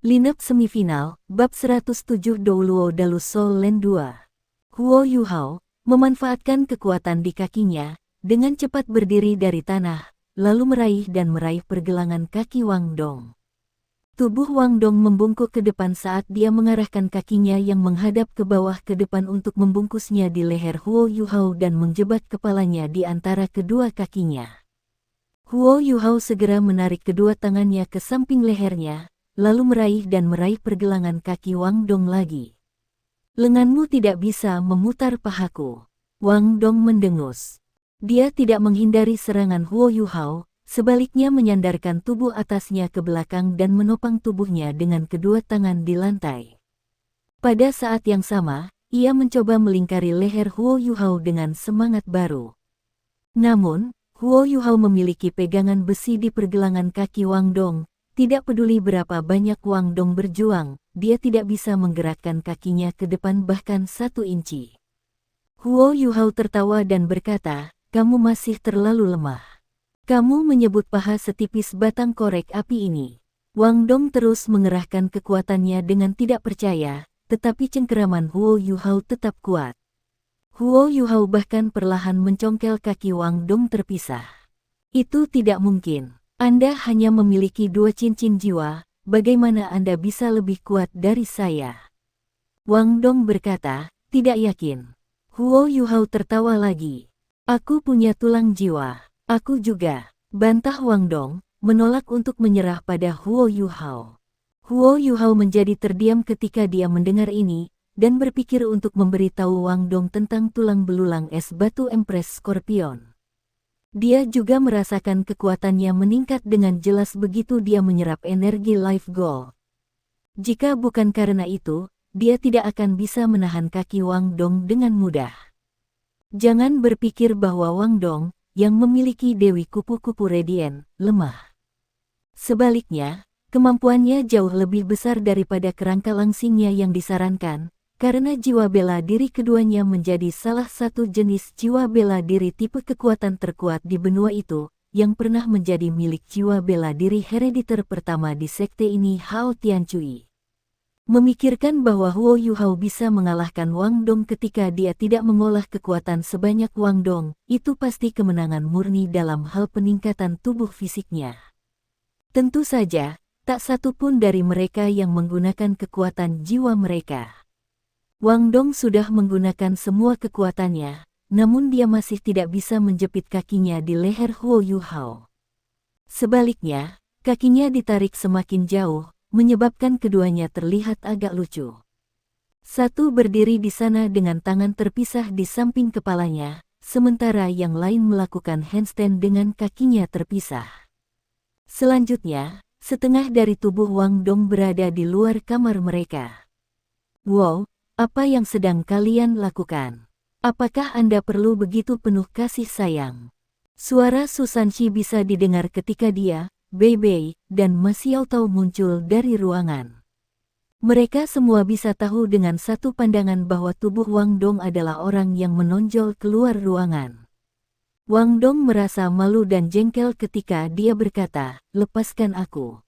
Lineup semifinal, bab 107 Douluo Dalu Soul Land 2. Huo Yuhao memanfaatkan kekuatan di kakinya, dengan cepat berdiri dari tanah, lalu meraih pergelangan kaki Wang Dong. Tubuh Wang Dong membungkuk ke depan saat dia mengarahkan kakinya yang menghadap ke bawah ke depan untuk membungkusnya di leher Huo Yuhao dan menjebat kepalanya di antara kedua kakinya. Huo Yuhao segera menarik kedua tangannya ke samping lehernya, lalu meraih pergelangan kaki Wang Dong lagi. Lenganmu tidak bisa memutar pahaku. Wang Dong mendengus. Dia tidak menghindari serangan Huo Yuhao, sebaliknya menyandarkan tubuh atasnya ke belakang dan menopang tubuhnya dengan kedua tangan di lantai. Pada saat yang sama, ia mencoba melingkari leher Huo Yuhao dengan semangat baru. Namun, Huo Yuhao memiliki pegangan besi di pergelangan kaki Wang Dong. Tidak peduli berapa banyak Wang Dong berjuang, dia tidak bisa menggerakkan kakinya ke depan bahkan 1 inci. Huo Yuhao tertawa dan berkata, "Kamu masih terlalu lemah. Kamu menyebut paha setipis batang korek api ini." Wang Dong terus mengerahkan kekuatannya dengan tidak percaya, tetapi cengkeraman Huo Yuhao tetap kuat. Huo Yuhao bahkan perlahan mencongkel kaki Wang Dong terpisah. "Itu tidak mungkin. Anda hanya memiliki 2 cincin jiwa, bagaimana Anda bisa lebih kuat dari saya?" Wang Dong berkata, "Tidak yakin." Huo Yuhao tertawa lagi. "Aku punya tulang jiwa." "Aku juga," bantah Wang Dong, menolak untuk menyerah pada Huo Yuhao. Huo Yuhao menjadi terdiam ketika dia mendengar ini, dan berpikir untuk memberitahu Wang Dong tentang tulang belulang es batu Empress Scorpion. Dia juga merasakan kekuatannya meningkat dengan jelas begitu dia menyerap energi Life Gold. Jika bukan karena itu, dia tidak akan bisa menahan kaki Wang Dong dengan mudah. Jangan berpikir bahwa Wang Dong, yang memiliki Dewi Kupu-Kupu Radiant, lemah. Sebaliknya, kemampuannya jauh lebih besar daripada kerangka langsingnya yang disarankan, karena jiwa bela diri keduanya menjadi salah satu jenis jiwa bela diri tipe kekuatan terkuat di benua itu, yang pernah menjadi milik jiwa bela diri herediter pertama di sekte ini Hao Tianchui. Memikirkan bahwa Huo Yuhao bisa mengalahkan Wang Dong ketika dia tidak mengolah kekuatan sebanyak Wang Dong, itu pasti kemenangan murni dalam hal peningkatan tubuh fisiknya. Tentu saja, tak satu pun dari mereka yang menggunakan kekuatan jiwa mereka. Wang Dong sudah menggunakan semua kekuatannya, namun dia masih tidak bisa menjepit kakinya di leher Huo Yuhao. Sebaliknya, kakinya ditarik semakin jauh, menyebabkan keduanya terlihat agak lucu. Satu berdiri di sana dengan tangan terpisah di samping kepalanya, sementara yang lain melakukan handstand dengan kakinya terpisah. Selanjutnya, setengah dari tubuh Wang Dong berada di luar kamar mereka. "Wow, apa yang sedang kalian lakukan? Apakah Anda perlu begitu penuh kasih sayang?" Suara Susanshi bisa didengar ketika dia, Bei Bei, dan Ma Xiaotao muncul dari ruangan. Mereka semua bisa tahu dengan satu pandangan bahwa tubuh Wang Dong adalah orang yang menonjol keluar ruangan. Wang Dong merasa malu dan jengkel ketika dia berkata, "Lepaskan aku."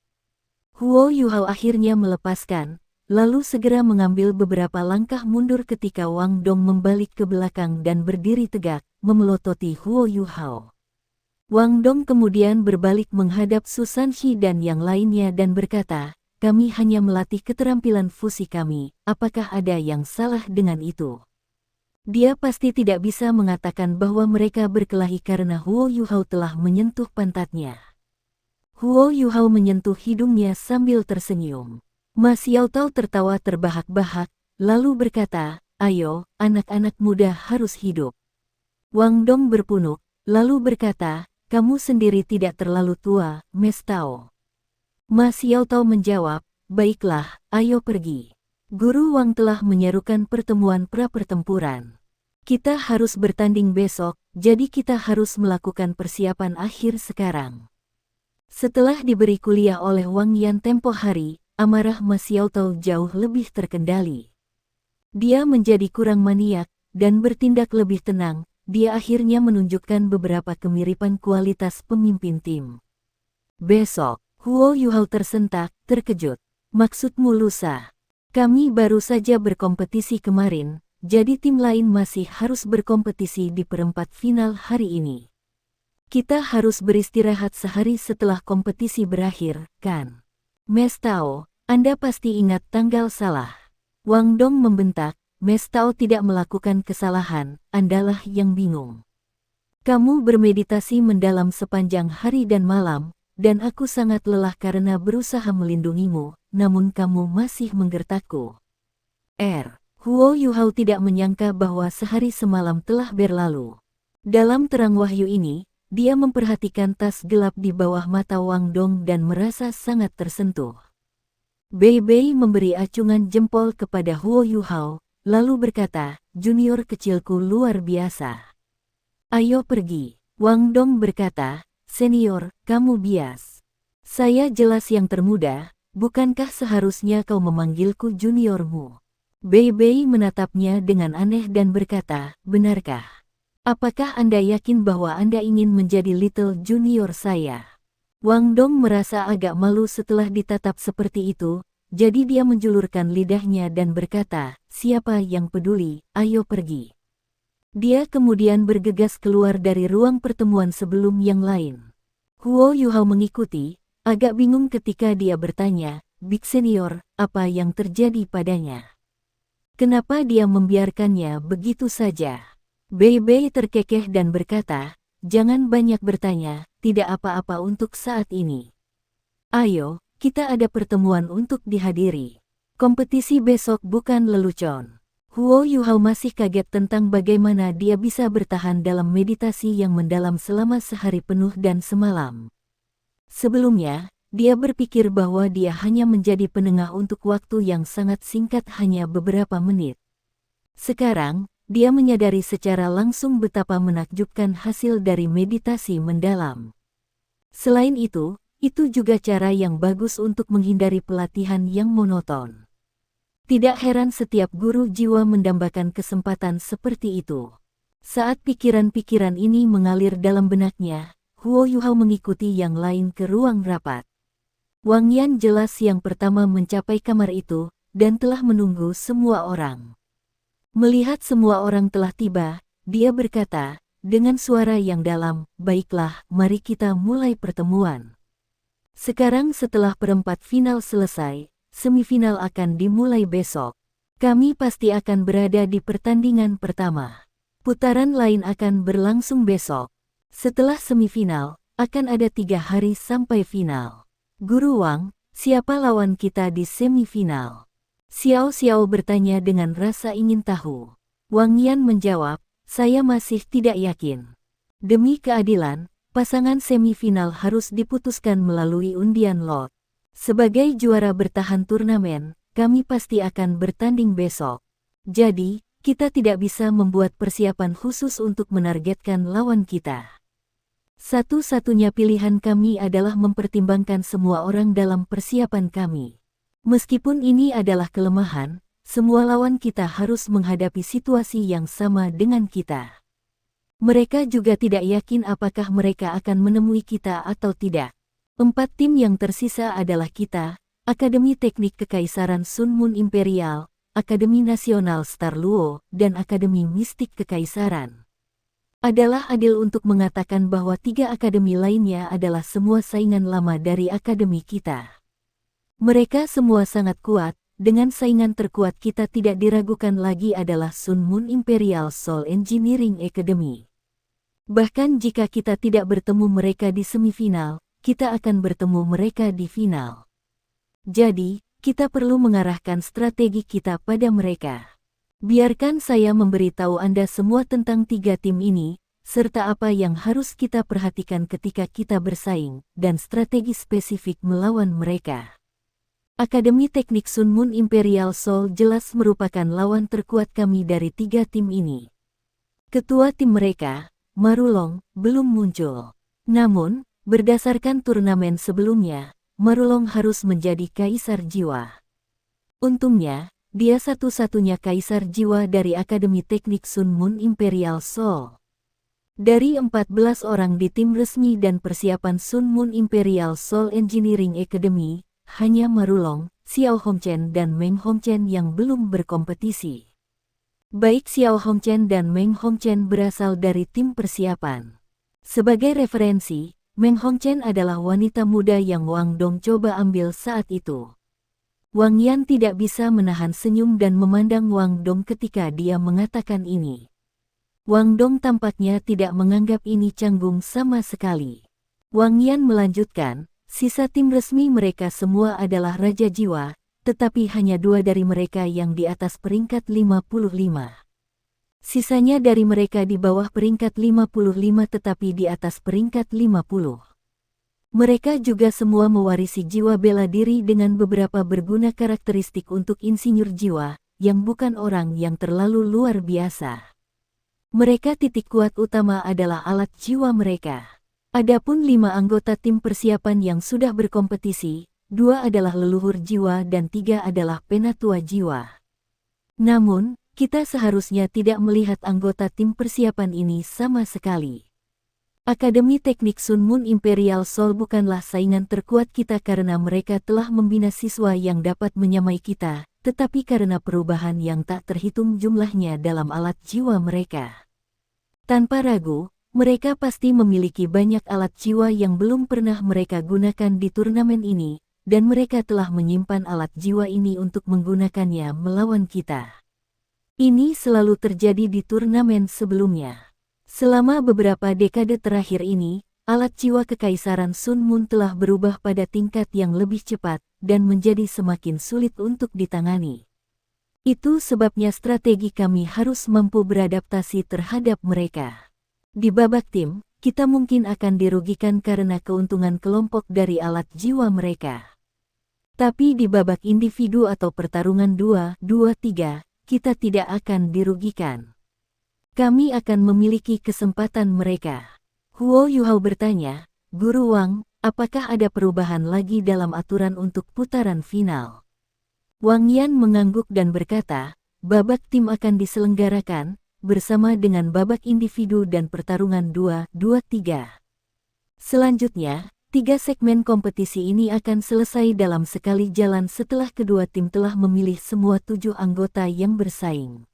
Huo Yuhao akhirnya melepaskan, lalu segera mengambil beberapa langkah mundur ketika Wang Dong membalik ke belakang dan berdiri tegak, memelototi Huo Yuhao. Wang Dong kemudian berbalik menghadap Susanshi dan yang lainnya dan berkata, "Kami hanya melatih keterampilan fusi kami, apakah ada yang salah dengan itu?" Dia pasti tidak bisa mengatakan bahwa mereka berkelahi karena Huo Yuhao telah menyentuh pantatnya. Huo Yuhao menyentuh hidungnya sambil tersenyum. Ma Xiaotao tertawa terbahak-bahak, lalu berkata, "Ayo, anak-anak muda harus hidup." Wang Dong berpunuk, lalu berkata, "Kamu sendiri tidak terlalu tua, Mes Tao." Ma Xiaotao menjawab, "Baiklah, ayo pergi. Guru Wang telah menyerukan pertemuan pra-pertempuran. Kita harus bertanding besok, jadi kita harus melakukan persiapan akhir sekarang." Setelah diberi kuliah oleh Wang Yan tempo hari, amarah Ma Xiaotao jauh lebih terkendali. Dia menjadi kurang maniak, dan bertindak lebih tenang. Dia akhirnya menunjukkan beberapa kemiripan kualitas pemimpin tim. "Besok," Huo Yuhao tersentak, terkejut. Maksudmu lusa? Kami baru saja berkompetisi kemarin, jadi tim lain masih harus berkompetisi di perempat final hari ini. Kita harus beristirahat sehari setelah kompetisi berakhir, kan? Mes Tao, Anda pasti ingat tanggal salah. Wang Dong membentak. Mes Tao tidak melakukan kesalahan, Andalah yang bingung. Kamu bermeditasi mendalam sepanjang hari dan malam, dan aku sangat lelah karena berusaha melindungimu, namun kamu masih menggertakku. Huo Yuhao tidak menyangka bahwa sehari semalam telah berlalu. Dalam terang wahyu ini, dia memperhatikan tas gelap di bawah mata Wang Dong dan merasa sangat tersentuh. Bei Bei memberi acungan jempol kepada Huo Yuhao, lalu berkata, "Junior kecilku luar biasa. Ayo pergi." Wang Dong berkata, "Senior, kamu bias. Saya jelas yang termuda, bukankah seharusnya kau memanggilku juniormu?" Bei Bei menatapnya dengan aneh dan berkata, "Benarkah? Apakah Anda yakin bahwa Anda ingin menjadi little junior saya?" Wang Dong merasa agak malu setelah ditatap seperti itu, jadi dia menjulurkan lidahnya dan berkata, "Siapa yang peduli, ayo pergi." Dia kemudian bergegas keluar dari ruang pertemuan sebelum yang lain. Huo Yuhao mengikuti, agak bingung ketika dia bertanya, "Big Senior, apa yang terjadi padanya? Kenapa dia membiarkannya begitu saja?" Bei Bei terkekeh dan berkata, "Jangan banyak bertanya, tidak apa-apa untuk saat ini. Ayo, kita ada pertemuan untuk dihadiri. Kompetisi besok bukan lelucon." Huo Yuhao masih kaget tentang bagaimana dia bisa bertahan dalam meditasi yang mendalam selama sehari penuh dan semalam. Sebelumnya, dia berpikir bahwa dia hanya menjadi penengah untuk waktu yang sangat singkat, hanya beberapa menit. Sekarang, dia menyadari secara langsung betapa menakjubkan hasil dari meditasi mendalam. Selain itu juga cara yang bagus untuk menghindari pelatihan yang monoton. Tidak heran setiap guru jiwa mendambakan kesempatan seperti itu. Saat pikiran-pikiran ini mengalir dalam benaknya, Huo Yuhao mengikuti yang lain ke ruang rapat. Wang Yan jelas yang pertama mencapai kamar itu, dan telah menunggu semua orang. Melihat semua orang telah tiba, dia berkata, dengan suara yang dalam, "Baiklah, mari kita mulai pertemuan. Sekarang setelah perempat final selesai, semifinal akan dimulai besok. Kami pasti akan berada di pertandingan pertama. Putaran lain akan berlangsung besok. Setelah semifinal, akan ada 3 hari sampai final. Guru Wang, siapa lawan kita di semifinal?" Xiao Xiao bertanya dengan rasa ingin tahu. Wang Yan menjawab, "Saya masih tidak yakin. Demi keadilan, pasangan semifinal harus diputuskan melalui undian lot. Sebagai juara bertahan turnamen, kami pasti akan bertanding besok. Jadi, kita tidak bisa membuat persiapan khusus untuk menargetkan lawan kita. Satu-satunya pilihan kami adalah mempertimbangkan semua orang dalam persiapan kami. Meskipun ini adalah kelemahan, semua lawan kita harus menghadapi situasi yang sama dengan kita. Mereka juga tidak yakin apakah mereka akan menemui kita atau tidak. 4 tim yang tersisa adalah kita, Akademi Teknik Kekaisaran Sun Moon Imperial, Akademi Nasional Star Luo, dan Akademi Mistik Kekaisaran. Adalah adil untuk mengatakan bahwa 3 akademi lainnya adalah semua saingan lama dari akademi kita. Mereka semua sangat kuat, dengan saingan terkuat kita tidak diragukan lagi adalah Sun Moon Imperial Soul Engineering Academy. Bahkan jika kita tidak bertemu mereka di semifinal, kita akan bertemu mereka di final. Jadi, kita perlu mengarahkan strategi kita pada mereka. Biarkan saya memberitahu Anda semua tentang 3 tim ini, serta apa yang harus kita perhatikan ketika kita bersaing, dan strategi spesifik melawan mereka. Akademi Teknik Sun Moon Imperial Soul jelas merupakan lawan terkuat kami dari 3 tim ini. Ketua tim mereka, Marulong, belum muncul. Namun, berdasarkan turnamen sebelumnya, Marulong harus menjadi kaisar jiwa. Untungnya, dia satu-satunya kaisar jiwa dari Akademi Teknik Sun Moon Imperial Soul. Dari 14 orang di tim resmi dan persiapan Sun Moon Imperial Soul Engineering Academy, hanya Marulong, Xiao Hongchen dan Meng Hongchen yang belum berkompetisi. Baik Xiao Hongchen dan Meng Hongchen berasal dari tim persiapan. Sebagai referensi, Meng Hongchen adalah wanita muda yang Wang Dong coba ambil saat itu. Wang Yan tidak bisa menahan senyum dan memandang Wang Dong ketika dia mengatakan ini. Wang Dong tampaknya tidak menganggap ini canggung sama sekali. Wang Yan melanjutkan, sisa tim resmi mereka semua adalah Raja Jiwa, tetapi hanya 2 dari mereka yang di atas peringkat 55. Sisanya dari mereka di bawah peringkat 55 tetapi di atas peringkat 50. Mereka juga semua mewarisi jiwa bela diri dengan beberapa berguna karakteristik untuk insinyur jiwa, yang bukan orang yang terlalu luar biasa. Mereka titik kuat utama adalah alat jiwa mereka. Adapun 5 anggota tim persiapan yang sudah berkompetisi, 2 adalah leluhur jiwa dan 3 adalah penatua jiwa. Namun, kita seharusnya tidak melihat anggota tim persiapan ini sama sekali. Akademi Teknik Sun Moon Imperial Soul bukanlah saingan terkuat kita karena mereka telah membina siswa yang dapat menyamai kita, tetapi karena perubahan yang tak terhitung jumlahnya dalam alat jiwa mereka. Tanpa ragu, mereka pasti memiliki banyak alat jiwa yang belum pernah mereka gunakan di turnamen ini, dan mereka telah menyimpan alat jiwa ini untuk menggunakannya melawan kita. Ini selalu terjadi di turnamen sebelumnya. Selama beberapa dekade terakhir ini, alat jiwa Kekaisaran Sun Moon telah berubah pada tingkat yang lebih cepat dan menjadi semakin sulit untuk ditangani. Itu sebabnya strategi kami harus mampu beradaptasi terhadap mereka. Di babak tim, kita mungkin akan dirugikan karena keuntungan kelompok dari alat jiwa mereka. Tapi di babak individu atau pertarungan 2-2-3, kita tidak akan dirugikan. Kami akan memiliki kesempatan mereka. Huo Yuhao bertanya, Guru Wang, apakah ada perubahan lagi dalam aturan untuk putaran final? Wang Yan mengangguk dan berkata, babak tim akan diselenggarakan, bersama dengan babak individu dan pertarungan 2-2-3. Selanjutnya, 3 segmen kompetisi ini akan selesai dalam sekali jalan setelah kedua tim telah memilih semua 7 anggota yang bersaing.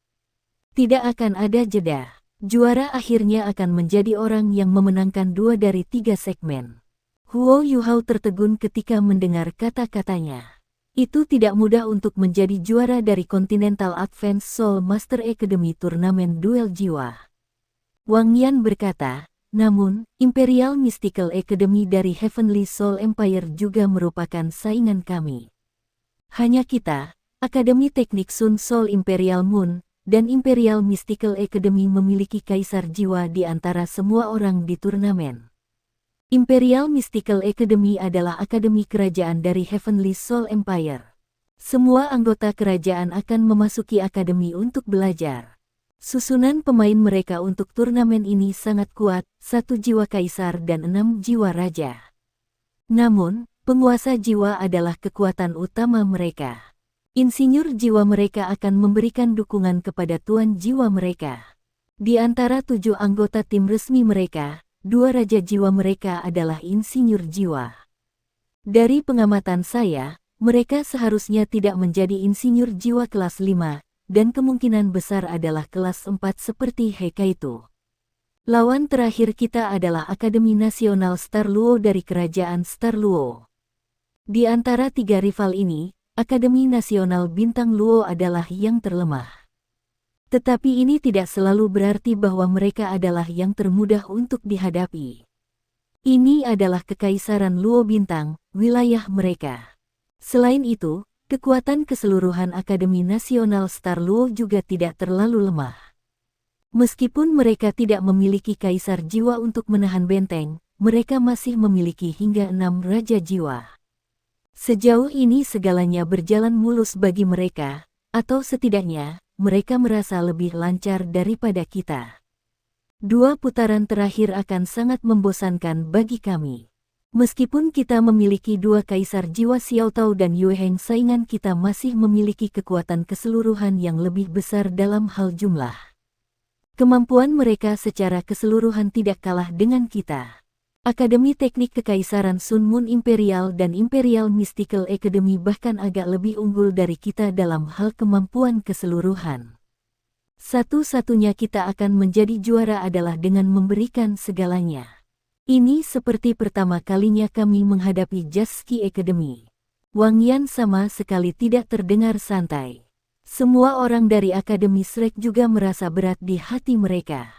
Tidak akan ada jeda. Juara akhirnya akan menjadi orang yang memenangkan 2 dari 3 segmen. Huo Yuhao tertegun ketika mendengar kata-katanya. Itu tidak mudah untuk menjadi juara dari Continental Advanced Soul Master Academy turnamen duel jiwa. Wang Yan berkata, namun, Imperial Mystical Academy dari Heavenly Soul Empire juga merupakan saingan kami. Hanya kita, Akademi Teknik Sun Soul Imperial Moon, dan Imperial Mystical Academy memiliki kaisar jiwa di antara semua orang di turnamen. Imperial Mystical Academy adalah akademi kerajaan dari Heavenly Soul Empire. Semua anggota kerajaan akan memasuki akademi untuk belajar. Susunan pemain mereka untuk turnamen ini sangat kuat, 1 jiwa kaisar dan 6 jiwa raja. Namun, penguasa jiwa adalah kekuatan utama mereka. Insinyur jiwa mereka akan memberikan dukungan kepada tuan jiwa mereka. Di antara 7 anggota tim resmi mereka, 2 raja jiwa mereka adalah insinyur jiwa. Dari pengamatan saya, mereka seharusnya tidak menjadi insinyur jiwa kelas 5, dan kemungkinan besar adalah kelas 4 seperti Heikaito. Lawan terakhir kita adalah Akademi Nasional Star Luo dari Kerajaan Star Luo. Di antara 3 rival ini, Akademi Nasional Bintang Luo adalah yang terlemah. Tetapi ini tidak selalu berarti bahwa mereka adalah yang termudah untuk dihadapi. Ini adalah Kekaisaran Luo Bintang, wilayah mereka. Selain itu, kekuatan keseluruhan Akademi Nasional Star Luo juga tidak terlalu lemah. Meskipun mereka tidak memiliki kaisar jiwa untuk menahan benteng, mereka masih memiliki hingga 6 raja jiwa. Sejauh ini segalanya berjalan mulus bagi mereka, atau setidaknya, mereka merasa lebih lancar daripada kita. 2 putaran terakhir akan sangat membosankan bagi kami. Meskipun kita memiliki 2 kaisar jiwa Xiao Tao dan Yue Heng, saingan kita masih memiliki kekuatan keseluruhan yang lebih besar dalam hal jumlah. Kemampuan mereka secara keseluruhan tidak kalah dengan kita. Akademi Teknik Kekaisaran Sun Moon Imperial dan Imperial Mystical Academy bahkan agak lebih unggul dari kita dalam hal kemampuan keseluruhan. Satu-satunya kita akan menjadi juara adalah dengan memberikan segalanya. Ini seperti pertama kalinya kami menghadapi Just Ski Academy. Wang Yan sama sekali tidak terdengar santai. Semua orang dari Akademi Shrek juga merasa berat di hati mereka.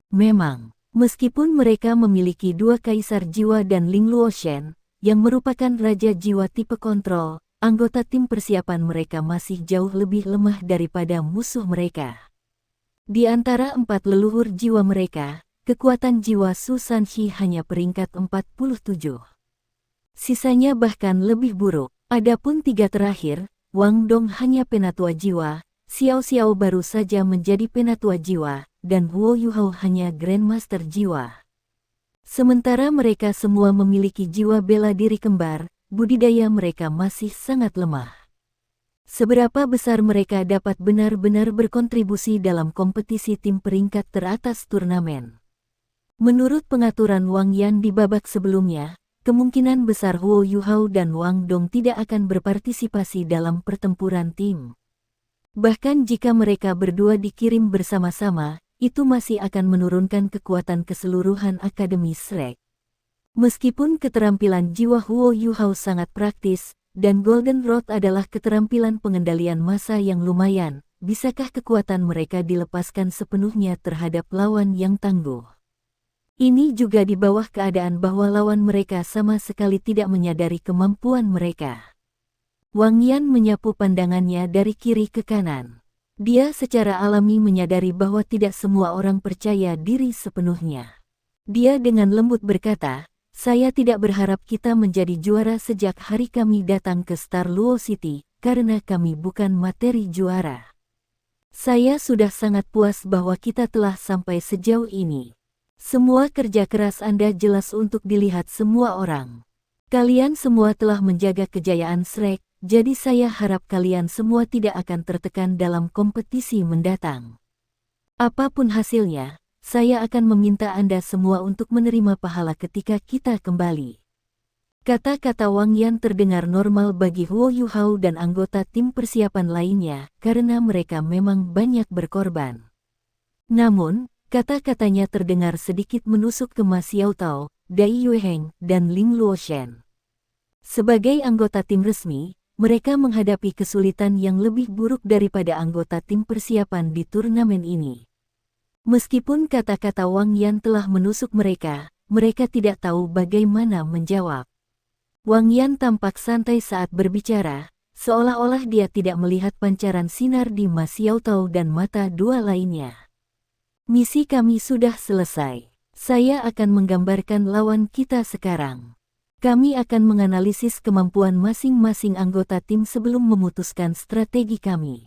Memang, meskipun mereka memiliki dua kaisar jiwa dan Ling Luoshen, yang merupakan raja jiwa tipe kontrol, anggota tim persiapan mereka masih jauh lebih lemah daripada musuh mereka. Di antara 4 leluhur jiwa mereka, kekuatan jiwa Su Sanxi hanya peringkat 47. Sisanya bahkan lebih buruk. Adapun 3 terakhir, Wang Dong hanya penatua jiwa, Xiao Xiao baru saja menjadi penatua jiwa, dan Huo Yuhao hanya Grandmaster jiwa. Sementara mereka semua memiliki jiwa bela diri kembar, budidaya mereka masih sangat lemah. Seberapa besar mereka dapat benar-benar berkontribusi dalam kompetisi tim peringkat teratas turnamen? Menurut pengaturan Wang Yan di babak sebelumnya, kemungkinan besar Huo Yuhao dan Wang Dong tidak akan berpartisipasi dalam pertempuran tim. Bahkan jika mereka berdua dikirim bersama-sama, itu masih akan menurunkan kekuatan keseluruhan Akademi Shrek. Meskipun keterampilan jiwa Huo Yuhao sangat praktis, dan Golden Rod adalah keterampilan pengendalian massa yang lumayan, bisakah kekuatan mereka dilepaskan sepenuhnya terhadap lawan yang tangguh? Ini juga di bawah keadaan bahwa lawan mereka sama sekali tidak menyadari kemampuan mereka. Wang Yan menyapu pandangannya dari kiri ke kanan. Dia secara alami menyadari bahwa tidak semua orang percaya diri sepenuhnya. Dia dengan lembut berkata, "Saya tidak berharap kita menjadi juara sejak hari kami datang ke Star Luo City, karena kami bukan materi juara. Saya sudah sangat puas bahwa kita telah sampai sejauh ini. Semua kerja keras Anda jelas untuk dilihat semua orang. Kalian semua telah menjaga kejayaan Shrek, jadi saya harap kalian semua tidak akan tertekan dalam kompetisi mendatang. Apapun hasilnya, saya akan meminta Anda semua untuk menerima pahala ketika kita kembali." Kata-kata Wang Yan terdengar normal bagi Huo Yuhao dan anggota tim persiapan lainnya, karena mereka memang banyak berkorban. Namun, kata-katanya terdengar sedikit menusuk ke Ma Xiaotao, Dai Yueheng, dan Ling Luoshen. Sebagai anggota tim resmi, mereka menghadapi kesulitan yang lebih buruk daripada anggota tim persiapan di turnamen ini. Meskipun kata-kata Wang Yan telah menusuk mereka, mereka tidak tahu bagaimana menjawab. Wang Yan tampak santai saat berbicara, seolah-olah dia tidak melihat pancaran sinar di Ma Xiaotao dan mata dua lainnya. "Misi kami sudah selesai. Saya akan menggambarkan lawan kita sekarang. Kami akan menganalisis kemampuan masing-masing anggota tim sebelum memutuskan strategi kami.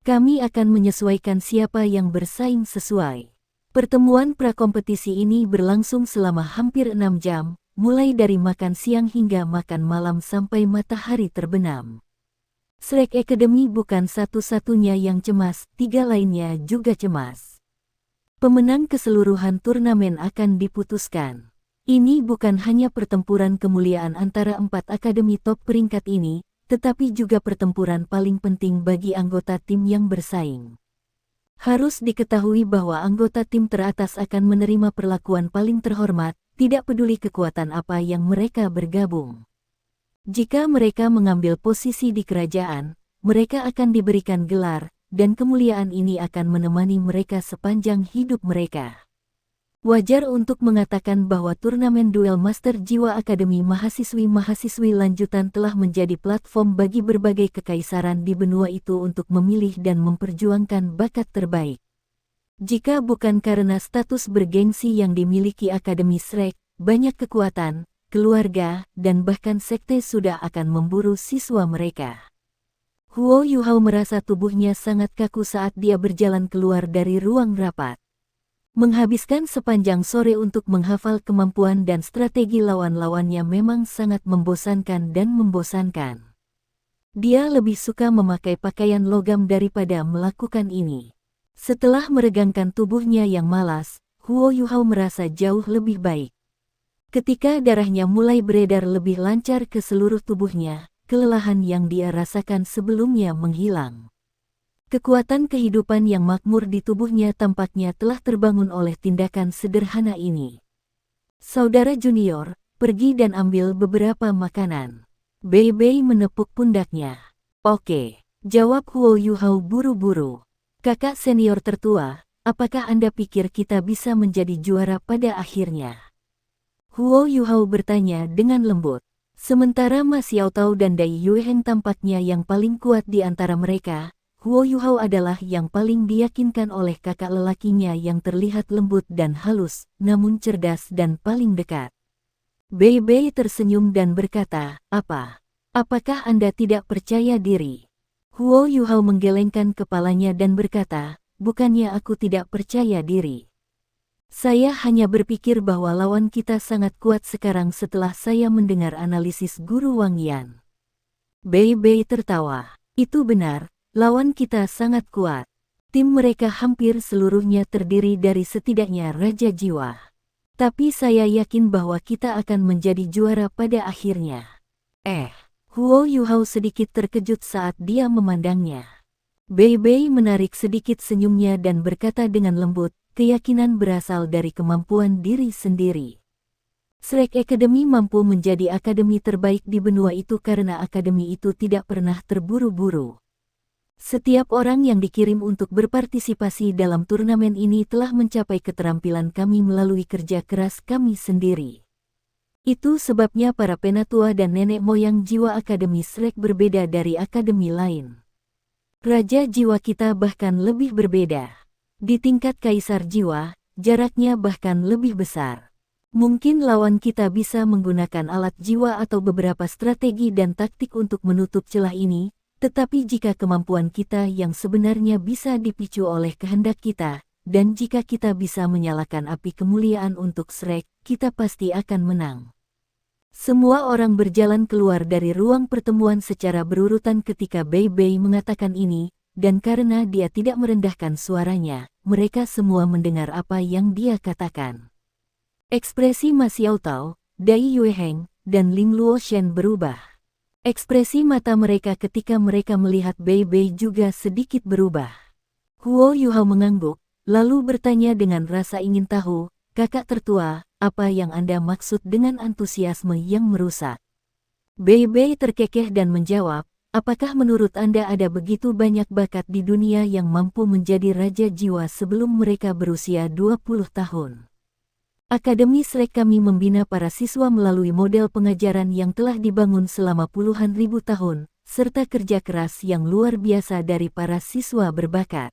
Kami akan menyesuaikan siapa yang bersaing sesuai." Pertemuan prakompetisi ini berlangsung selama hampir 6 jam, mulai dari makan siang hingga makan malam sampai matahari terbenam. Shrek Academy bukan satu-satunya yang cemas, 3 lainnya juga cemas. Pemenang keseluruhan turnamen akan diputuskan. Ini bukan hanya pertempuran kemuliaan antara 4 akademi top peringkat ini, tetapi juga pertempuran paling penting bagi anggota tim yang bersaing. Harus diketahui bahwa anggota tim teratas akan menerima perlakuan paling terhormat, tidak peduli kekuatan apa yang mereka bergabung. Jika mereka mengambil posisi di kerajaan, mereka akan diberikan gelar, dan kemuliaan ini akan menemani mereka sepanjang hidup mereka. Wajar untuk mengatakan bahwa turnamen duel Master Jiwa Akademi Mahasiswi-Mahasiswi lanjutan telah menjadi platform bagi berbagai kekaisaran di benua itu untuk memilih dan memperjuangkan bakat terbaik. Jika bukan karena status bergengsi yang dimiliki Akademi Shrek, banyak kekuatan, keluarga, dan bahkan sekte sudah akan memburu siswa mereka. Huo Yuhao merasa tubuhnya sangat kaku saat dia berjalan keluar dari ruang rapat. Menghabiskan sepanjang sore untuk menghafal kemampuan dan strategi lawan-lawannya memang sangat membosankan dan membosankan. Dia lebih suka memakai pakaian logam daripada melakukan ini. Setelah meregangkan tubuhnya yang malas, Huo Yuhao merasa jauh lebih baik. Ketika darahnya mulai beredar lebih lancar ke seluruh tubuhnya, kelelahan yang dia rasakan sebelumnya menghilang. Kekuatan kehidupan yang makmur di tubuhnya tampaknya telah terbangun oleh tindakan sederhana ini. Saudara junior, pergi dan ambil beberapa makanan. Bei Bei menepuk pundaknya. Oke, jawab Huo Yuhao buru-buru. Kakak senior tertua, apakah Anda pikir kita bisa menjadi juara pada akhirnya? Huo Yuhao bertanya dengan lembut. Sementara Ma Xiaotao dan Dai Yueheng tampaknya yang paling kuat di antara mereka, Huo Yuhao adalah yang paling diyakinkan oleh kakak lelakinya yang terlihat lembut dan halus, namun cerdas dan paling dekat. Bei Bei tersenyum dan berkata, "Apa? Apakah Anda tidak percaya diri?" Huo Yuhao menggelengkan kepalanya dan berkata, "Bukannya aku tidak percaya diri. Saya hanya berpikir bahwa lawan kita sangat kuat sekarang setelah saya mendengar analisis Guru Wang Yan." Bei Bei tertawa. "Itu benar, lawan kita sangat kuat. Tim mereka hampir seluruhnya terdiri dari setidaknya Raja Jiwa. Tapi saya yakin bahwa kita akan menjadi juara pada akhirnya." Huo Yuhao sedikit terkejut saat dia memandangnya. Bei Bei menarik sedikit senyumnya dan berkata dengan lembut, "Keyakinan berasal dari kemampuan diri sendiri. Shrek Academy mampu menjadi akademi terbaik di benua itu karena akademi itu tidak pernah terburu-buru. Setiap orang yang dikirim untuk berpartisipasi dalam turnamen ini telah mencapai keterampilan kami melalui kerja keras kami sendiri. Itu sebabnya para penatua dan nenek moyang jiwa Akademi Shrek berbeda dari akademi lain. Raja jiwa kita bahkan lebih berbeda. Di tingkat kaisar jiwa, jaraknya bahkan lebih besar. Mungkin lawan kita bisa menggunakan alat jiwa atau beberapa strategi dan taktik untuk menutup celah ini, tetapi jika kemampuan kita yang sebenarnya bisa dipicu oleh kehendak kita, dan jika kita bisa menyalakan api kemuliaan untuk Shrek, kita pasti akan menang." Semua orang berjalan keluar dari ruang pertemuan secara berurutan ketika Bei Bei mengatakan ini, dan karena dia tidak merendahkan suaranya, mereka semua mendengar apa yang dia katakan. Ekspresi Ma Xiaotao, Dai Yueheng, dan Ling Luoshen berubah. Ekspresi mata mereka ketika mereka melihat Bei Bei juga sedikit berubah. Huo Yuhao mengangguk, lalu bertanya dengan rasa ingin tahu, "Kakak tertua, apa yang Anda maksud dengan antusiasme yang merusak?" Bei Bei terkekeh dan menjawab, "Apakah menurut Anda ada begitu banyak bakat di dunia yang mampu menjadi raja jiwa sebelum mereka berusia 20 tahun? Akademi Shrek kami membina para siswa melalui model pengajaran yang telah dibangun selama puluhan ribu tahun, serta kerja keras yang luar biasa dari para siswa berbakat.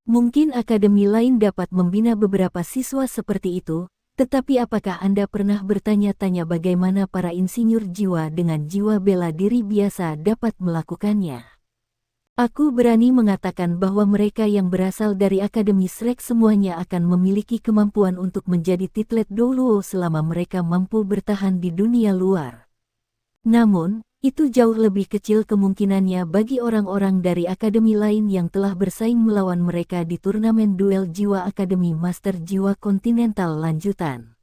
Mungkin akademi lain dapat membina beberapa siswa seperti itu, tetapi apakah Anda pernah bertanya-tanya bagaimana para insinyur jiwa dengan jiwa bela diri biasa dapat melakukannya? Aku berani mengatakan bahwa mereka yang berasal dari Akademi Shrek semuanya akan memiliki kemampuan untuk menjadi titlet Douluo selama mereka mampu bertahan di dunia luar. Namun, itu jauh lebih kecil kemungkinannya bagi orang-orang dari akademi lain yang telah bersaing melawan mereka di turnamen duel jiwa Akademi Master Jiwa Kontinental lanjutan.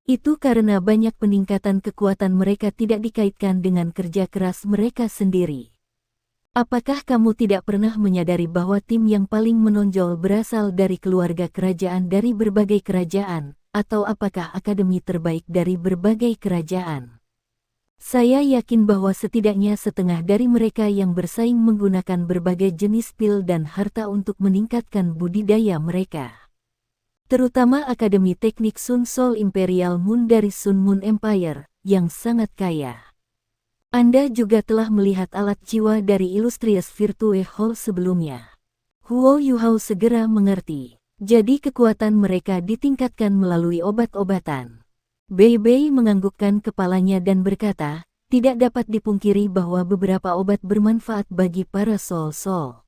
Itu karena banyak peningkatan kekuatan mereka tidak dikaitkan dengan kerja keras mereka sendiri. Apakah kamu tidak pernah menyadari bahwa tim yang paling menonjol berasal dari keluarga kerajaan dari berbagai kerajaan, atau apakah akademi terbaik dari berbagai kerajaan? Saya yakin bahwa setidaknya setengah dari mereka yang bersaing menggunakan berbagai jenis pil dan harta untuk meningkatkan budidaya mereka. Terutama Akademi Teknik Sun Sol Imperial Moon dari Sun Moon Empire, yang sangat kaya. Anda juga telah melihat alat jiwa dari Illustrious Virtue Hall sebelumnya. Huo Yuhao segera mengerti. Jadi kekuatan mereka ditingkatkan melalui obat-obatan. Bei Bei menganggukkan kepalanya dan berkata, "Tidak dapat dipungkiri bahwa beberapa obat bermanfaat bagi para soul-soul.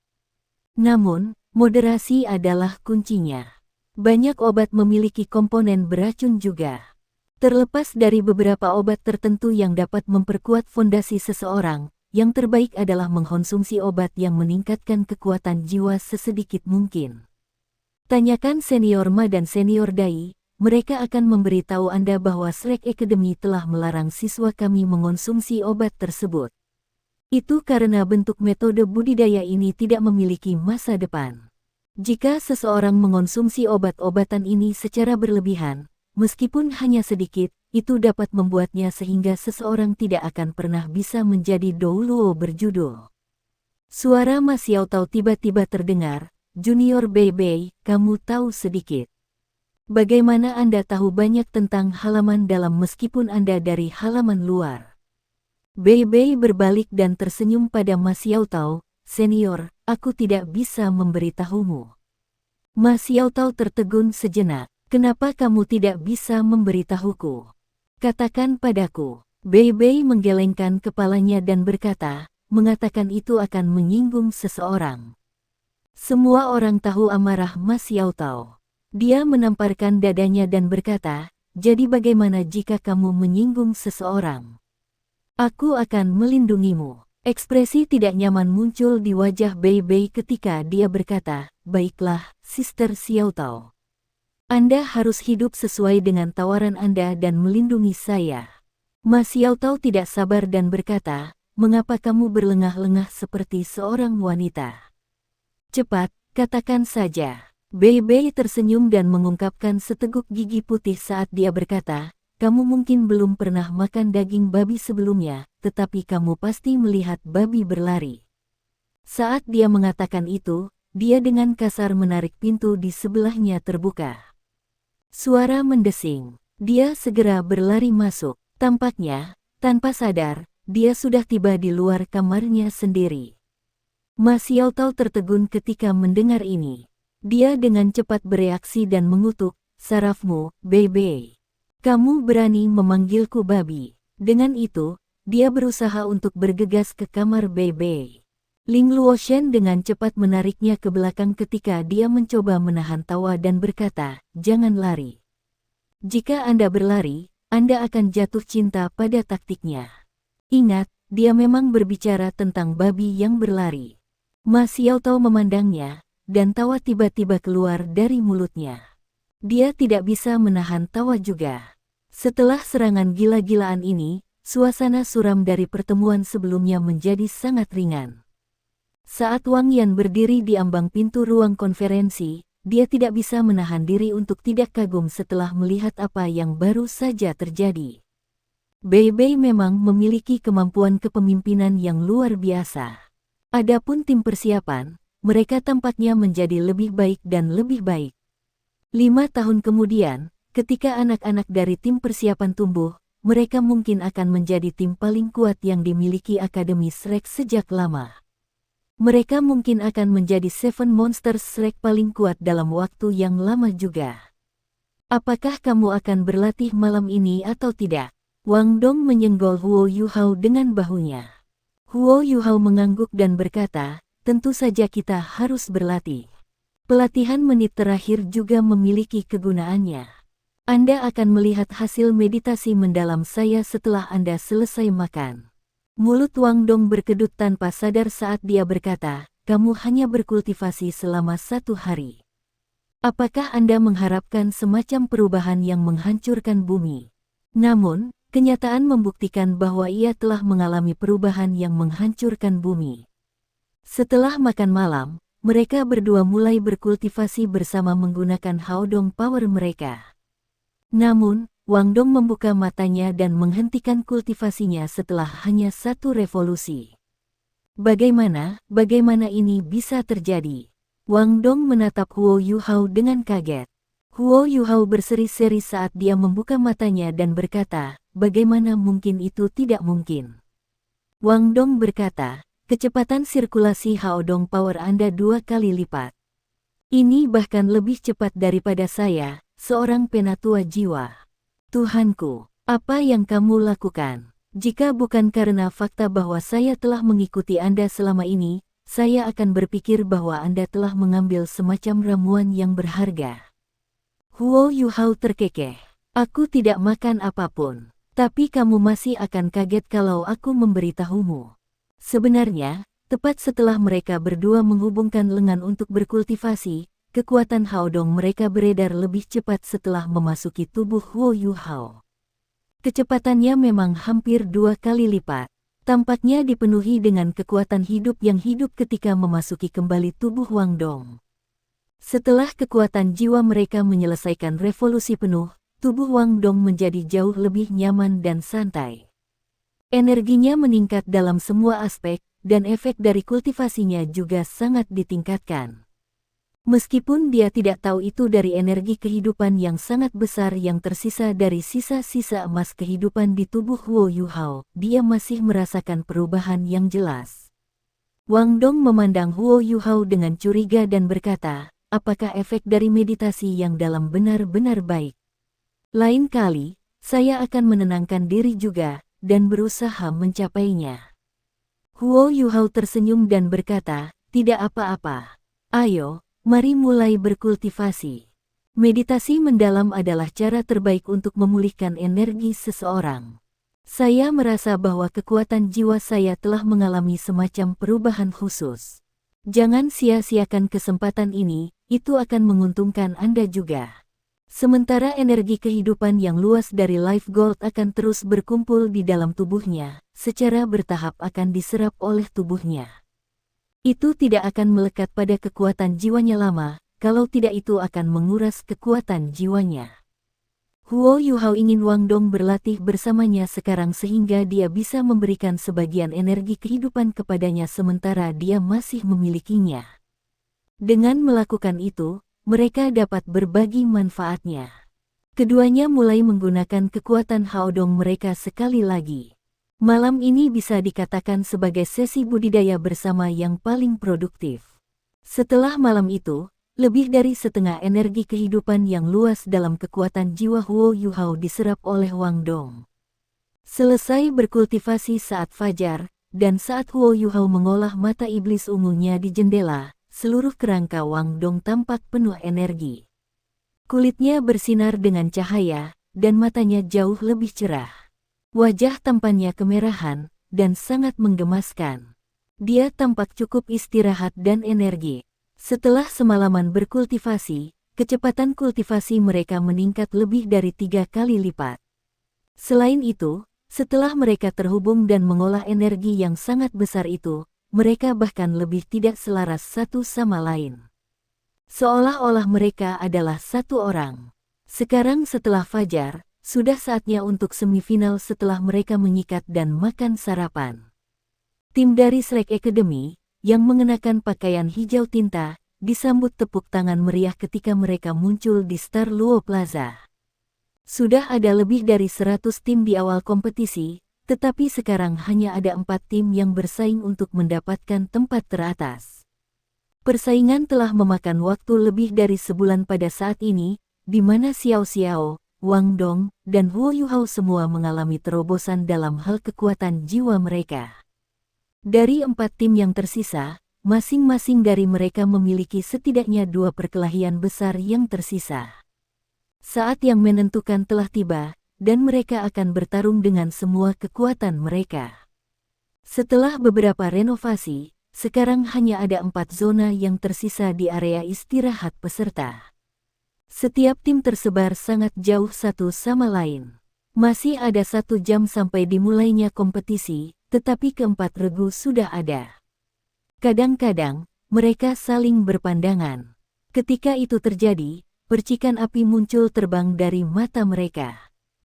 Namun, moderasi adalah kuncinya. Banyak obat memiliki komponen beracun juga. Terlepas dari beberapa obat tertentu yang dapat memperkuat fondasi seseorang, yang terbaik adalah mengkonsumsi obat yang meningkatkan kekuatan jiwa sesedikit mungkin." Tanyakan senior Ma dan senior Dai, mereka akan memberitahu Anda bahwa Shrek Academy telah melarang siswa kami mengonsumsi obat tersebut. Itu karena bentuk metode budidaya ini tidak memiliki masa depan. Jika seseorang mengonsumsi obat-obatan ini secara berlebihan, meskipun hanya sedikit, itu dapat membuatnya sehingga seseorang tidak akan pernah bisa menjadi Douluo berjudul. Suara Ma Xiaotao tiba-tiba terdengar, Junior Bei, kamu tahu sedikit. Bagaimana Anda tahu banyak tentang halaman dalam meskipun Anda dari halaman luar? Bei berbalik dan tersenyum pada Ma Xiaotao, senior, aku tidak bisa memberitahumu. Ma Xiaotao tertegun sejenak, kenapa kamu tidak bisa memberitahuku? Katakan padaku. Bei menggelengkan kepalanya dan berkata, mengatakan itu akan menyinggung seseorang. Semua orang tahu amarah Ma Xiaotao. Dia menamparkan dadanya dan berkata, jadi bagaimana jika kamu menyinggung seseorang? Aku akan melindungimu. Ekspresi tidak nyaman muncul di wajah Bei ketika dia berkata, baiklah, Sister Xiaotao. Anda harus hidup sesuai dengan tawaran Anda dan melindungi saya. Ma Xiaotao tidak sabar dan berkata, mengapa kamu berlengah-lengah seperti seorang wanita? Cepat, katakan saja. Bei tersenyum dan mengungkapkan seteguk gigi putih saat dia berkata, kamu mungkin belum pernah makan daging babi sebelumnya, tetapi kamu pasti melihat babi berlari. Saat dia mengatakan itu, dia dengan kasar menarik pintu di sebelahnya terbuka. Suara mendesing. Dia segera berlari masuk. Tampaknya, tanpa sadar, dia sudah tiba di luar kamarnya sendiri. Ma Xiaotao tertegun ketika mendengar ini. Dia dengan cepat bereaksi dan mengutuk, sarafmu, Bei. Kamu berani memanggilku babi. Dengan itu, dia berusaha untuk bergegas ke kamar Bei. Ling Luoshen dengan cepat menariknya ke belakang ketika dia mencoba menahan tawa dan berkata, jangan lari. Jika Anda berlari, Anda akan jatuh cinta pada taktiknya. Ingat, dia memang berbicara tentang babi yang berlari. Ma Xiaotao memandangnya, dan tawa tiba-tiba keluar dari mulutnya. Dia tidak bisa menahan tawa juga. Setelah serangan gila-gilaan ini, suasana suram dari pertemuan sebelumnya menjadi sangat ringan. Saat Wang Yan berdiri di ambang pintu ruang konferensi, dia tidak bisa menahan diri untuk tidak kagum setelah melihat apa yang baru saja terjadi. Bei memang memiliki kemampuan kepemimpinan yang luar biasa. Adapun tim persiapan, mereka tampaknya menjadi lebih baik dan lebih baik. 5 tahun kemudian, ketika anak-anak dari tim persiapan tumbuh, mereka mungkin akan menjadi tim paling kuat yang dimiliki Akademi Shrek sejak lama. Mereka mungkin akan menjadi Seven Monsters Shrek paling kuat dalam waktu yang lama juga. Apakah kamu akan berlatih malam ini atau tidak? Wang Dong menyenggol Huo Yuhao dengan bahunya. Huo Yuhao mengangguk dan berkata, tentu saja kita harus berlatih. Pelatihan menit terakhir juga memiliki kegunaannya. Anda akan melihat hasil meditasi mendalam saya setelah Anda selesai makan. Mulut Wang Dong berkedut tanpa sadar saat dia berkata, kamu hanya berkultivasi selama 1 hari. Apakah Anda mengharapkan semacam perubahan yang menghancurkan bumi? Namun, kenyataan membuktikan bahwa ia telah mengalami perubahan yang menghancurkan bumi. Setelah makan malam, mereka berdua mulai berkultivasi bersama menggunakan Haodong Power mereka. Namun, Wang Dong membuka matanya dan menghentikan kultivasinya setelah hanya 1 revolusi. Bagaimana ini bisa terjadi? Wang Dong menatap Huo Yuhao dengan kaget. Huo Yuhao berseri-seri saat dia membuka matanya dan berkata, bagaimana mungkin itu tidak mungkin? Wang Dong berkata, kecepatan sirkulasi Haodong Power Anda 2 kali lipat. Ini bahkan lebih cepat daripada saya, seorang penatua jiwa. Tuhanku, apa yang kamu lakukan? Jika bukan karena fakta bahwa saya telah mengikuti Anda selama ini, saya akan berpikir bahwa Anda telah mengambil semacam ramuan yang berharga. Huo Yuhao terkekeh. Aku tidak makan apapun, tapi kamu masih akan kaget kalau aku memberitahumu. Sebenarnya, tepat setelah mereka berdua menghubungkan lengan untuk berkultivasi, kekuatan Haodong mereka beredar lebih cepat setelah memasuki tubuh Huo Yuhao. Kecepatannya memang hampir 2 kali lipat. Tampaknya dipenuhi dengan kekuatan hidup yang hidup ketika memasuki kembali tubuh Wang Dong. Setelah kekuatan jiwa mereka menyelesaikan revolusi penuh, tubuh Wang Dong menjadi jauh lebih nyaman dan santai. Energinya meningkat dalam semua aspek, dan efek dari kultivasinya juga sangat ditingkatkan. Meskipun dia tidak tahu itu dari energi kehidupan yang sangat besar yang tersisa dari sisa-sisa emas kehidupan di tubuh Huo Yuhao, dia masih merasakan perubahan yang jelas. Wang Dong memandang Huo Yuhao dengan curiga dan berkata, apakah efek dari meditasi yang dalam benar-benar baik? Lain kali, saya akan menenangkan diri juga, dan berusaha mencapainya. Huo Yuhao tersenyum dan berkata, tidak apa-apa. Ayo, mari mulai berkultivasi. Meditasi mendalam adalah cara terbaik untuk memulihkan energi seseorang. Saya merasa bahwa kekuatan jiwa saya telah mengalami semacam perubahan khusus. Jangan sia-siakan kesempatan ini, itu akan menguntungkan Anda juga. Sementara energi kehidupan yang luas dari Life Gold akan terus berkumpul di dalam tubuhnya, secara bertahap akan diserap oleh tubuhnya. Itu tidak akan melekat pada kekuatan jiwanya lama, kalau tidak itu akan menguras kekuatan jiwanya. Huo Yuhao ingin Wang Dong berlatih bersamanya sekarang sehingga dia bisa memberikan sebagian energi kehidupan kepadanya sementara dia masih memilikinya. Dengan melakukan itu, mereka dapat berbagi manfaatnya. Keduanya mulai menggunakan kekuatan Haodong mereka sekali lagi. Malam ini bisa dikatakan sebagai sesi budidaya bersama yang paling produktif. Setelah malam itu, lebih dari setengah energi kehidupan yang luas dalam kekuatan jiwa Huo Yuhao diserap oleh Wang Dong. Selesai berkultivasi saat fajar, dan saat Huo Yuhao mengolah mata iblis ungunya di jendela, seluruh kerangka Wang Dong tampak penuh energi. Kulitnya bersinar dengan cahaya, dan matanya jauh lebih cerah. Wajah tampannya kemerahan, dan sangat menggemaskan. Dia tampak cukup istirahat dan energi. Setelah semalaman berkultivasi, kecepatan kultivasi mereka meningkat lebih dari 3 kali lipat. Selain itu, setelah mereka terhubung dan mengolah energi yang sangat besar itu, mereka bahkan lebih tidak selaras satu sama lain. Seolah-olah mereka adalah satu orang. Sekarang setelah fajar, sudah saatnya untuk semifinal setelah mereka menyikat dan makan sarapan. Tim dari Shrek Academy, yang mengenakan pakaian hijau tinta, disambut tepuk tangan meriah ketika mereka muncul di Star Luo Plaza. Sudah ada lebih dari 100 tim di awal kompetisi, tetapi sekarang hanya ada 4 tim yang bersaing untuk mendapatkan tempat teratas. Persaingan telah memakan waktu lebih dari sebulan pada saat ini, di mana Xiao Xiao, Wang Dong, dan Huo Yuhao semua mengalami terobosan dalam hal kekuatan jiwa mereka. Dari 4 tim yang tersisa, masing-masing dari mereka memiliki setidaknya 2 perkelahian besar yang tersisa. Saat yang menentukan telah tiba, dan mereka akan bertarung dengan semua kekuatan mereka. Setelah beberapa renovasi, sekarang hanya ada 4 zona yang tersisa di area istirahat peserta. Setiap tim tersebar sangat jauh satu sama lain. Masih ada 1 jam sampai dimulainya kompetisi, tetapi keempat regu sudah ada. Kadang-kadang, mereka saling berpandangan. Ketika itu terjadi, percikan api muncul terbang dari mata mereka.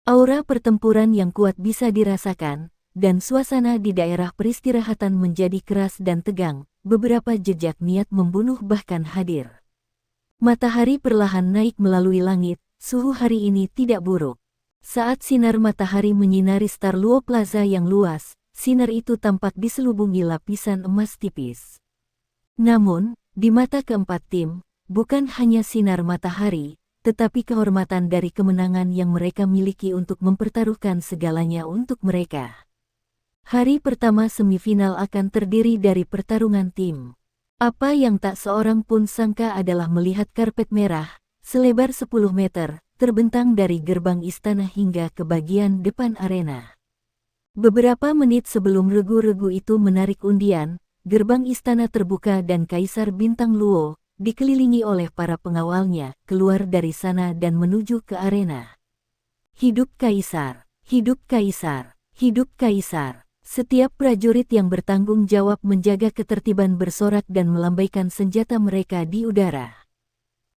Aura pertempuran yang kuat bisa dirasakan, dan suasana di daerah peristirahatan menjadi keras dan tegang, beberapa jejak niat membunuh bahkan hadir. Matahari perlahan naik melalui langit, suhu hari ini tidak buruk. Saat sinar matahari menyinari Star Luo Plaza yang luas, sinar itu tampak diselubungi lapisan emas tipis. Namun, di mata keempat tim, bukan hanya sinar matahari, tetapi kehormatan dari kemenangan yang mereka miliki untuk mempertaruhkan segalanya untuk mereka. Hari pertama semifinal akan terdiri dari pertarungan tim. Apa yang tak seorang pun sangka adalah melihat karpet merah, selebar 10 meter, terbentang dari gerbang istana hingga ke bagian depan arena. Beberapa menit sebelum regu-regu itu menarik undian, gerbang istana terbuka dan Kaisar Bintang Luo, dikelilingi oleh para pengawalnya, keluar dari sana dan menuju ke arena. Hidup Kaisar! Hidup Kaisar! Hidup Kaisar! Setiap prajurit yang bertanggung jawab menjaga ketertiban bersorak dan melambaikan senjata mereka di udara.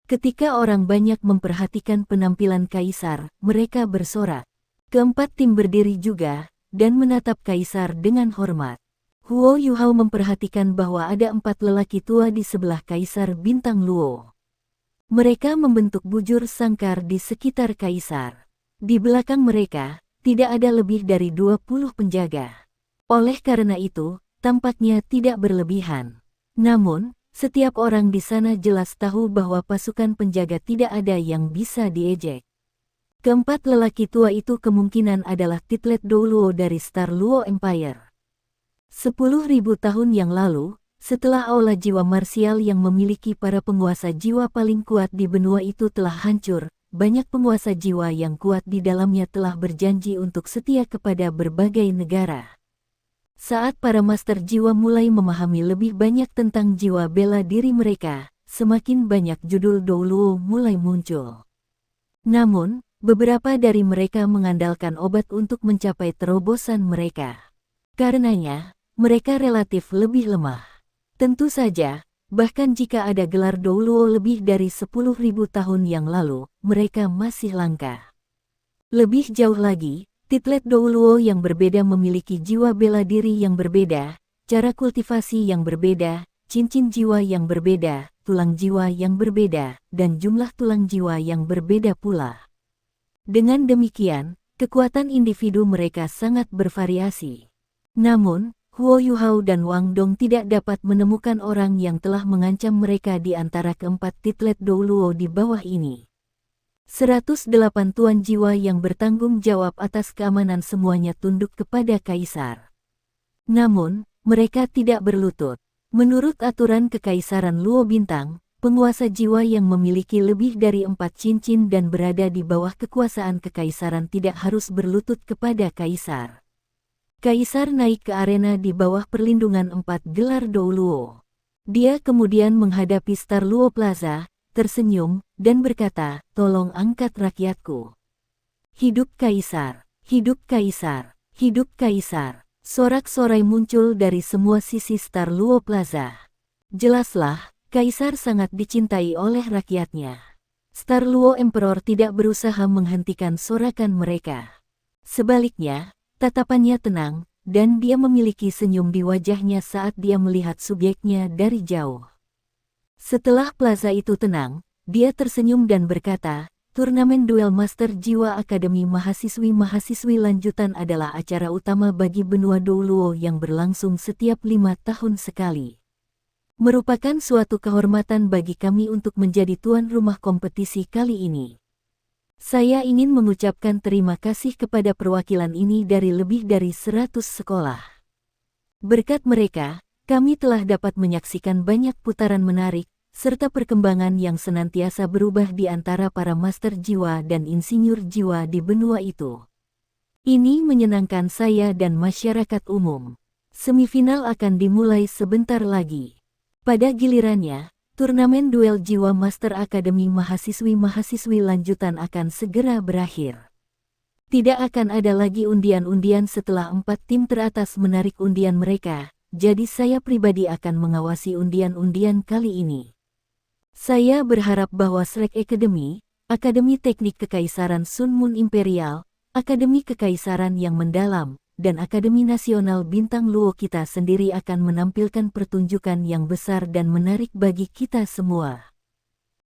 Ketika orang banyak memperhatikan penampilan Kaisar, mereka bersorak. Keempat tim berdiri juga, dan menatap Kaisar dengan hormat. Huo Yuhao memperhatikan bahwa ada 4 lelaki tua di sebelah Kaisar Bintang Luo. Mereka membentuk bujur sangkar di sekitar Kaisar. Di belakang mereka, tidak ada lebih dari 20 penjaga. Oleh karena itu, tampaknya tidak berlebihan. Namun, setiap orang di sana jelas tahu bahwa pasukan penjaga tidak ada yang bisa diejek. Keempat lelaki tua itu kemungkinan adalah Titlet Douluo dari Star Luo Empire. 10.000 tahun yang lalu, setelah aula jiwa marsial yang memiliki para penguasa jiwa paling kuat di benua itu telah hancur, banyak penguasa jiwa yang kuat di dalamnya telah berjanji untuk setia kepada berbagai negara. Saat para master jiwa mulai memahami lebih banyak tentang jiwa bela diri mereka, semakin banyak judul Douluo mulai muncul. Namun, beberapa dari mereka mengandalkan obat untuk mencapai terobosan mereka. Karenanya, mereka relatif lebih lemah. Tentu saja, bahkan jika ada gelar Douluo lebih dari 10.000 tahun yang lalu, mereka masih langka. Lebih jauh lagi, Titlet Douluo yang berbeda memiliki jiwa bela diri yang berbeda, cara kultivasi yang berbeda, cincin jiwa yang berbeda, tulang jiwa yang berbeda, dan jumlah tulang jiwa yang berbeda pula. Dengan demikian, kekuatan individu mereka sangat bervariasi. Namun, Huo Yuhao dan Wang Dong tidak dapat menemukan orang yang telah mengancam mereka di antara keempat Titlet Douluo di bawah ini. 108 tuan jiwa yang bertanggung jawab atas keamanan semuanya tunduk kepada Kaisar. Namun, mereka tidak berlutut. Menurut aturan Kekaisaran Luo Bintang, penguasa jiwa yang memiliki lebih dari 4 cincin dan berada di bawah kekuasaan Kekaisaran tidak harus berlutut kepada Kaisar. Kaisar naik ke arena di bawah perlindungan 4 gelar Douluo. Dia kemudian menghadapi Star Luo Plaza, tersenyum, dan berkata, "Tolong angkat rakyatku." Hidup Kaisar! Hidup Kaisar! Hidup Kaisar! Sorak-sorai muncul dari semua sisi Star Luo Plaza. Jelaslah, Kaisar sangat dicintai oleh rakyatnya. Star Luo Emperor tidak berusaha menghentikan sorakan mereka. Sebaliknya, tatapannya tenang, dan dia memiliki senyum di wajahnya saat dia melihat subjeknya dari jauh. Setelah plaza itu tenang, dia tersenyum dan berkata, "Turnamen Duel Master Jiwa Akademi Mahasiswi-Mahasiswi Lanjutan adalah acara utama bagi benua Douluo yang berlangsung setiap 5 tahun sekali. Merupakan suatu kehormatan bagi kami untuk menjadi tuan rumah kompetisi kali ini. Saya ingin mengucapkan terima kasih kepada perwakilan ini dari lebih dari 100 sekolah. Berkat mereka, kami telah dapat menyaksikan banyak putaran menarik, serta perkembangan yang senantiasa berubah di antara para master jiwa dan insinyur jiwa di benua itu. Ini menyenangkan saya dan masyarakat umum. Semifinal akan dimulai sebentar lagi. Pada gilirannya, turnamen duel jiwa Master Akademi Mahasiswi-Mahasiswi Lanjutan akan segera berakhir. Tidak akan ada lagi undian-undian setelah 4 tim teratas menarik undian mereka, jadi saya pribadi akan mengawasi undian-undian kali ini. Saya berharap bahwa Shrek Academy, Akademi Teknik Kekaisaran Sun Moon Imperial, Akademi Kekaisaran yang Mendalam, dan Akademi Nasional Bintang Luo kita sendiri akan menampilkan pertunjukan yang besar dan menarik bagi kita semua.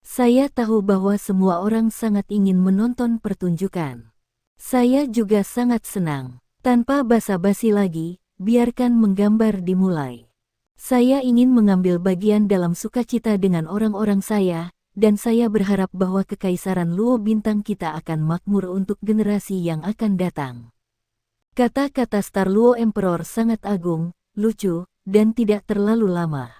Saya tahu bahwa semua orang sangat ingin menonton pertunjukan. Saya juga sangat senang. Tanpa basa-basi lagi, biarkan menggambar dimulai. Saya ingin mengambil bagian dalam sukacita dengan orang-orang saya, dan saya berharap bahwa Kekaisaran Luo Bintang kita akan makmur untuk generasi yang akan datang. Kata-kata Star Luo Emperor sangat agung, lucu, dan tidak terlalu lama.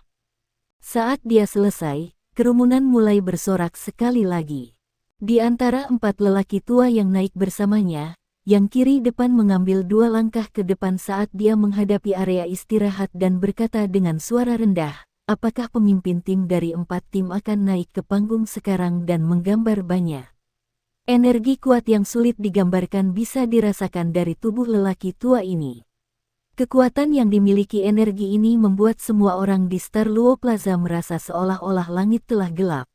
Saat dia selesai, kerumunan mulai bersorak sekali lagi. Di antara 4 lelaki tua yang naik bersamanya, yang kiri depan mengambil 2 langkah ke depan saat dia menghadapi area istirahat dan berkata dengan suara rendah, apakah pemimpin tim dari 4 tim akan naik ke panggung sekarang dan menggambar banyak? Energi kuat yang sulit digambarkan bisa dirasakan dari tubuh lelaki tua ini. Kekuatan yang dimiliki energi ini membuat semua orang di Star Luo Plaza merasa seolah-olah langit telah gelap.